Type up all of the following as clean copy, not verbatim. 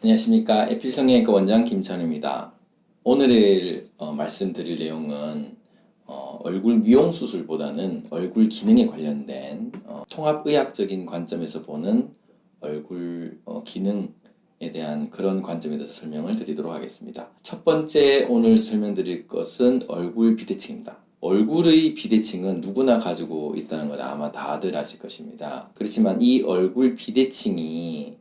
안녕하십니까. 에필성형외과 원장 김찬우입니다. 오늘 말씀드릴 내용은 얼굴 미용 수술보다는 얼굴 기능에 관련된 통합의학적인 관점에서 보는 얼굴 기능에 대한 그런 관점에 대해서 설명을 드리도록 하겠습니다. 첫 번째 오늘 설명드릴 것은 얼굴 비대칭입니다. 얼굴의 비대칭은 누구나 가지고 있다는 걸 아마 다들 아실 것입니다. 그렇지만 이 얼굴 비대칭이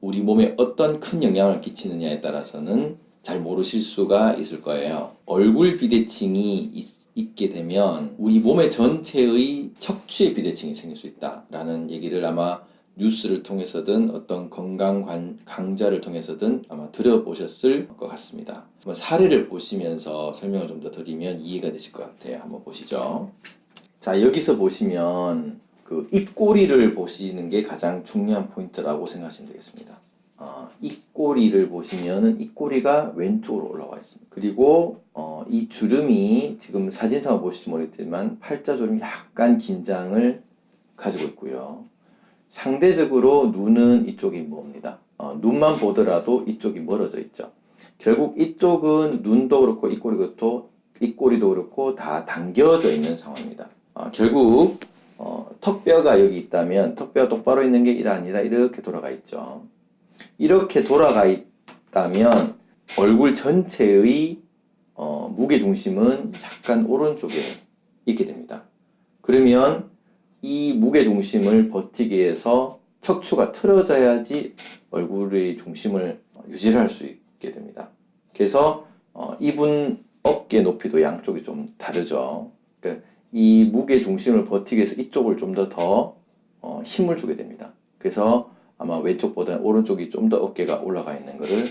우리 몸에 어떤 큰 영향을 끼치느냐에 따라서는 잘 모르실 수가 있을 거예요. 얼굴 비대칭이 있게 되면 우리 몸의 전체의 척추의 비대칭이 생길 수 있다라는 얘기를 아마 뉴스를 통해서든 어떤 건강 강좌를 통해서든 아마 들어보셨을 것 같습니다. 한번 사례를 보시면서 설명을 좀 더 드리면 이해가 되실 것 같아요. 한번 보시죠. 자, 여기서 보시면 그 입꼬리를 보시는 게 가장 중요한 포인트라고 생각하시면 되겠습니다. 입꼬리를 보시면은 입꼬리가 왼쪽으로 올라와 있습니다. 그리고 이 주름이 지금 사진상을 보실지 모르겠지만 팔자주름이 약간 긴장을 가지고 있고요. 상대적으로 눈은 이쪽이 멉니다. 눈만 보더라도 이쪽이 멀어져 있죠. 결국 이쪽은 눈도 그렇고 입꼬리도 그렇고 다 당겨져 있는 상황입니다. 결국 턱뼈가 여기 있다면 턱뼈가 똑바로 있는 게 아니라 이렇게 돌아가 있죠. 이렇게 돌아가 있다면 얼굴 전체의 무게중심은 약간 오른쪽에 있게 됩니다. 그러면 이 무게중심을 버티기 위해서 척추가 틀어져야지 얼굴의 중심을 유지를 할 수 있게 됩니다. 그래서 이분 어깨 높이도 양쪽이 좀 다르죠. 그러니까 이 무게 중심을 버티기 위해서 이쪽을 좀 더 힘을 주게 됩니다. 그래서 아마 왼쪽보다 오른쪽이 좀 더 어깨가 올라가 있는 것을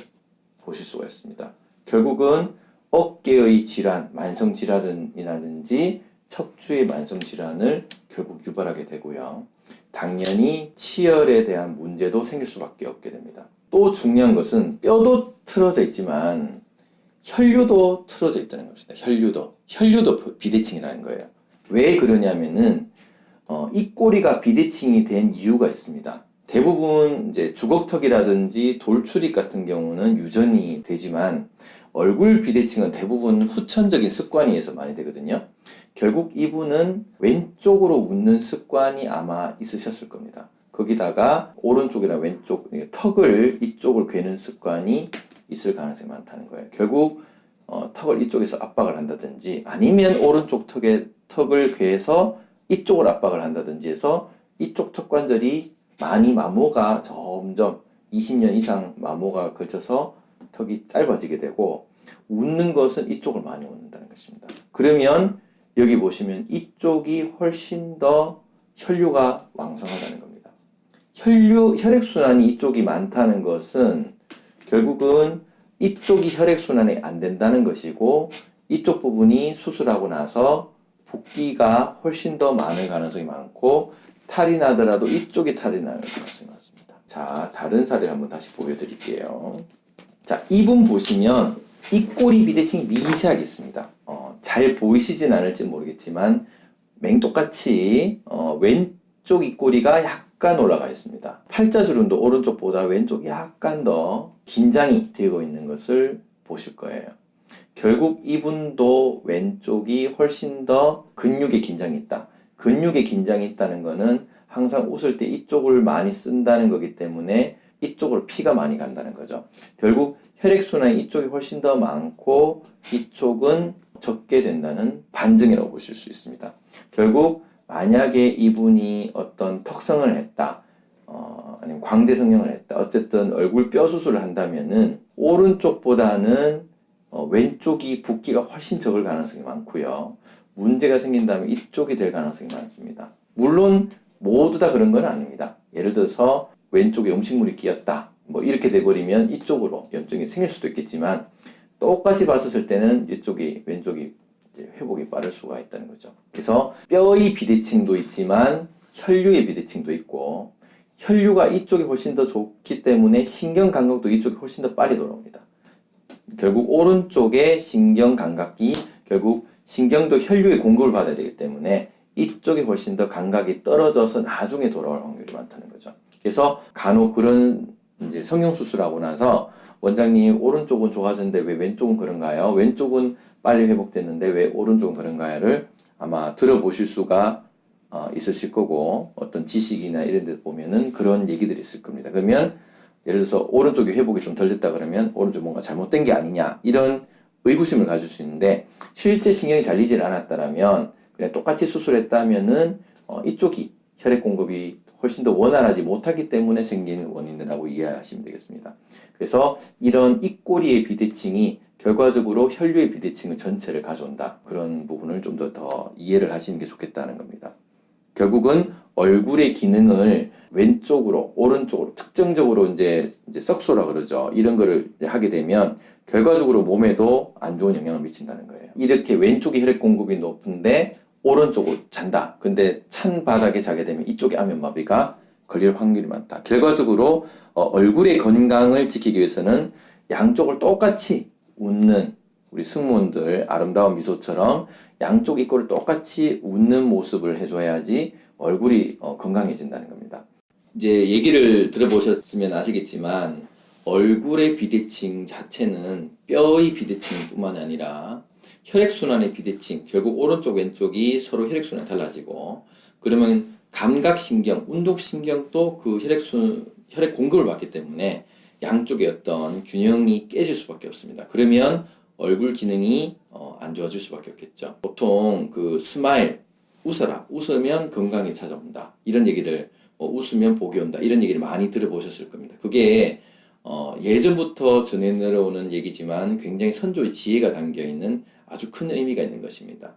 보실 수가 있습니다. 결국은 어깨의 질환, 만성 질환이라든지 척추의 만성 질환을 결국 유발하게 되고요. 당연히 치열에 대한 문제도 생길 수밖에 없게 됩니다. 또 중요한 것은 뼈도 틀어져 있지만 혈류도 틀어져 있다는 것입니다. 혈류도 비대칭이라는 거예요. 왜 그러냐면은 입꼬리가 비대칭이 된 이유가 있습니다. 대부분 이제 주걱턱이라든지 돌출입 같은 경우는 유전이 되지만 얼굴 비대칭은 대부분 후천적인 습관에 의해서 많이 되거든요. 결국 이분은 왼쪽으로 웃는 습관이 아마 있으셨을 겁니다. 거기다가 오른쪽이나 왼쪽 턱을 이쪽을 괴는 습관이 있을 가능성이 많다는 거예요. 결국 턱을 이쪽에서 압박을 한다든지 아니면 오른쪽 턱을 괴해서 이쪽을 압박을 한다든지 해서 이쪽 턱관절이 많이 마모가 점점 20년 이상 마모가 걸쳐서 턱이 짧아지게 되고 웃는 것은 이쪽을 많이 웃는다는 것입니다. 그러면 여기 보시면 이쪽이 훨씬 더 혈류가 왕성하다는 겁니다. 혈액순환이 이쪽이 많다는 것은 결국은 이쪽이 혈액순환이 안 된다는 것이고 이쪽 부분이 수술하고 나서 붓기가 훨씬 더 많을 가능성이 많고 탈이 나더라도 이쪽이 탈이 날 가능성이 많습니다. 자, 다른 사례를 한번 다시 보여드릴게요. 자, 이분 보시면 입꼬리 비대칭이 미세하게 있습니다. 잘 보이시진 않을지 모르겠지만 맹똑같이 왼쪽 입꼬리가 약간 올라가 있습니다. 팔자주름도 오른쪽보다 왼쪽이 약간 더 긴장이 되고 있는 것을 보실 거예요. 결국 이분도 왼쪽이 훨씬 더 근육에 긴장이 있다. 근육에 긴장이 있다는 것은 항상 웃을 때 이쪽을 많이 쓴다는 거기 때문에 이쪽으로 피가 많이 간다는 거죠. 결국 혈액순환이 이쪽이 훨씬 더 많고 이쪽은 적게 된다는 반증이라고 보실 수 있습니다. 결국 만약에 이분이 어떤 턱성을 했다, 아니면 광대 성형을 했다, 어쨌든 얼굴 뼈 수술을 한다면은 오른쪽보다는 왼쪽이 붓기가 훨씬 적을 가능성이 많고요. 문제가 생긴다면 이쪽이 될 가능성이 많습니다. 물론 모두 다 그런 건 아닙니다. 예를 들어서 왼쪽에 음식물이 끼었다, 뭐 이렇게 돼버리면 이쪽으로 염증이 생길 수도 있겠지만 똑같이 봤을 때는 왼쪽이 이제 회복이 빠를 수가 있다는 거죠. 그래서 뼈의 비대칭도 있지만 혈류의 비대칭도 있고 혈류가 이쪽이 훨씬 더 좋기 때문에 신경 감각도 이쪽이 훨씬 더 빨리 돌아옵니다. 결국 오른쪽의 신경 감각이 결국 신경도 혈류의 공급을 받아야 되기 때문에 이쪽이 훨씬 더 감각이 떨어져서 나중에 돌아올 확률이 많다는 거죠. 그래서 간혹 그런 이제 성형수술하고 나서 원장님 오른쪽은 좋아졌는데 왜 왼쪽은 그런가요? 왼쪽은 빨리 회복됐는데 왜 오른쪽은 그런가요를 아마 들어보실 수가 있으실 거고, 어떤 지식이나 이런 데 보면은 그런 얘기들이 있을 겁니다. 그러면 예를 들어서 오른쪽이 회복이 좀 덜 됐다 그러면 오른쪽 뭔가 잘못된 게 아니냐 이런 의구심을 가질 수 있는데, 실제 신경이 잘리질 않았다라면 그냥 똑같이 수술했다면은 이쪽이 혈액 공급이 훨씬 더 원활하지 못하기 때문에 생긴 원인이라고 이해하시면 되겠습니다. 그래서 이런 입꼬리의 비대칭이 결과적으로 혈류의 비대칭을 전체를 가져온다. 그런 부분을 좀 더 이해를 하시는 게 좋겠다는 겁니다. 결국은 얼굴의 기능을 왼쪽으로, 오른쪽으로 특정적으로 이제 썩소라 그러죠. 이런 거를 하게 되면 결과적으로 몸에도 안 좋은 영향을 미친다는 거예요. 이렇게 왼쪽이 혈액 공급이 높은데 오른쪽으로 잔다. 근데 찬 바닥에 자게 되면 이쪽에 안면마비가 걸릴 확률이 많다. 결과적으로 얼굴의 건강을 지키기 위해서는 양쪽을 똑같이 웃는 우리 승무원들 아름다운 미소처럼 양쪽 입꼬리를 똑같이 웃는 모습을 해줘야지 얼굴이 건강해진다는 겁니다. 이제 얘기를 들어보셨으면 아시겠지만 얼굴의 비대칭 자체는 뼈의 비대칭뿐만 아니라 혈액순환의 비대칭, 결국 오른쪽 왼쪽이 서로 혈액순환이 달라지고, 그러면 감각신경, 운동신경도 그 혈액 공급을 받기 때문에 양쪽의 어떤 균형이 깨질 수밖에 없습니다. 그러면 얼굴 기능이 안 좋아질 수밖에 없겠죠. 보통 그 스마일, 웃어라, 웃으면 건강이 찾아온다, 이런 얘기를 웃으면 복이 온다, 이런 얘기를 많이 들어보셨을 겁니다. 그게 예전부터 전해 내려오는 얘기지만 굉장히 선조의 지혜가 담겨있는 아주 큰 의미가 있는 것입니다.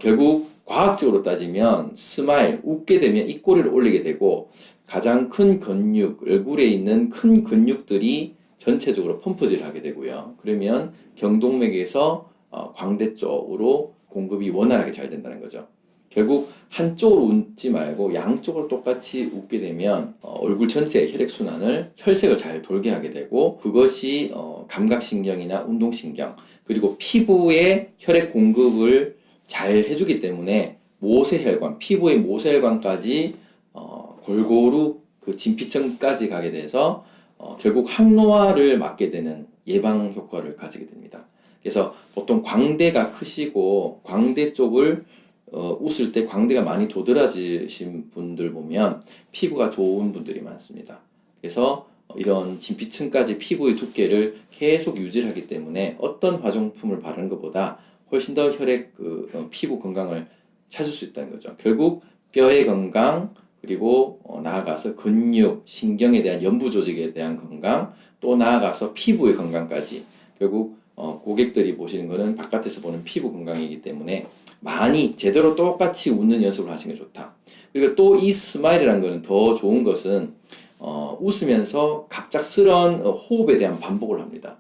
결국 과학적으로 따지면 스마일, 웃게 되면 입꼬리를 올리게 되고 가장 큰 근육, 얼굴에 있는 큰 근육들이 전체적으로 펌프질을 하게 되고요. 그러면 경동맥에서 광대 쪽으로 공급이 원활하게 잘 된다는 거죠. 결국 한쪽으로 웃지 말고 양쪽으로 똑같이 웃게 되면 얼굴 전체의 혈액순환을, 혈색을 잘 돌게 하게 되고, 그것이 감각신경이나 운동신경, 그리고 피부의 혈액 공급을 잘 해주기 때문에 모세혈관, 피부의 모세혈관까지 골고루 그 진피층까지 가게 돼서 결국 항노화를 막게 되는 예방 효과를 가지게 됩니다. 그래서 보통 광대가 크시고 광대 쪽을 웃을 때 광대가 많이 도드라지신 분들 보면 피부가 좋은 분들이 많습니다. 그래서 이런 진피층까지 피부의 두께를 계속 유지하기 때문에 어떤 화장품을 바르는 것보다 훨씬 더 피부 건강을 찾을 수 있다는 거죠. 결국 뼈의 건강, 그리고 나아가서 근육, 신경에 대한 연부 조직에 대한 건강, 또 나아가서 피부의 건강까지, 결국 고객들이 보시는 거는 바깥에서 보는 피부 건강이기 때문에 많이 제대로 똑같이 웃는 연습을 하시는 게 좋다. 그리고 또 이 스마일이라는 거는 더 좋은 것은 웃으면서 갑작스러운 호흡에 대한 반복을 합니다.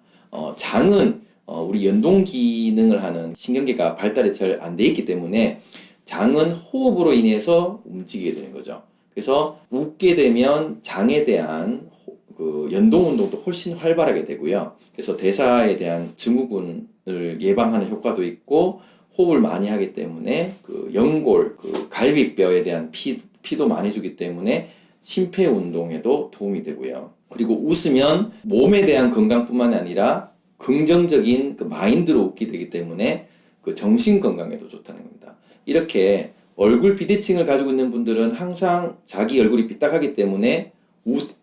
장은 우리 연동 기능을 하는 신경계가 발달이 잘 안 돼 있기 때문에 장은 호흡으로 인해서 움직이게 되는 거죠. 그래서 웃게 되면 장에 대한 그 연동 운동도 훨씬 활발하게 되고요. 그래서 대사에 대한 증후군을 예방하는 효과도 있고, 호흡을 많이 하기 때문에 그 연골, 그 갈비뼈에 대한 피도 많이 주기 때문에 심폐 운동에도 도움이 되고요. 그리고 웃으면 몸에 대한 건강뿐만 아니라 긍정적인 그 마인드로 웃게 되기 때문에 그 정신 건강에도 좋다는 겁니다. 이렇게 얼굴 비대칭을 가지고 있는 분들은 항상 자기 얼굴이 삐딱하기 때문에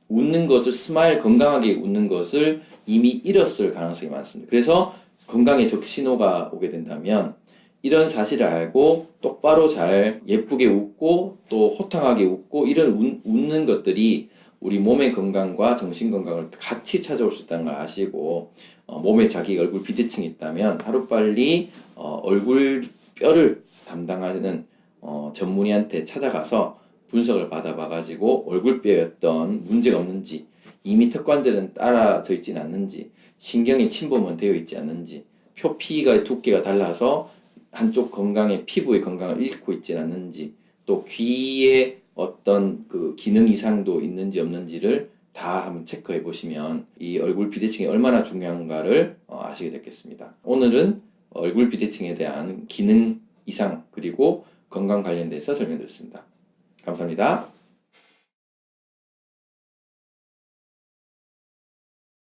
웃는 것을, 스마일, 건강하게 웃는 것을 이미 잃었을 가능성이 많습니다. 그래서 건강에 적신호가 오게 된다면 이런 사실을 알고 똑바로 잘 예쁘게 웃고 또 호탕하게 웃고 이런 웃는 것들이 우리 몸의 건강과 정신 건강을 같이 찾아올 수 있다는 걸 아시고, 몸에 자기 얼굴 비대칭이 있다면 하루빨리 얼굴 뼈를 담당하는 전문의한테 찾아가서 분석을 받아봐가지고 얼굴뼈에 어떤 문제가 없는지, 이미 턱관절은 따라져 있지는 않는지, 신경이 침범은 되어 있지 않는지, 표피가 두께가 달라서 한쪽 건강의 피부의 건강을 잃고 있지 않는지, 또 귀에 어떤 그 기능 이상도 있는지 없는지를 다 한번 체크해 보시면 이 얼굴 비대칭이 얼마나 중요한가를 아시게 되겠습니다. 오늘은 얼굴 비대칭에 대한 기능 이상 그리고 건강 관련돼서 설명드렸습니다. 감사합니다.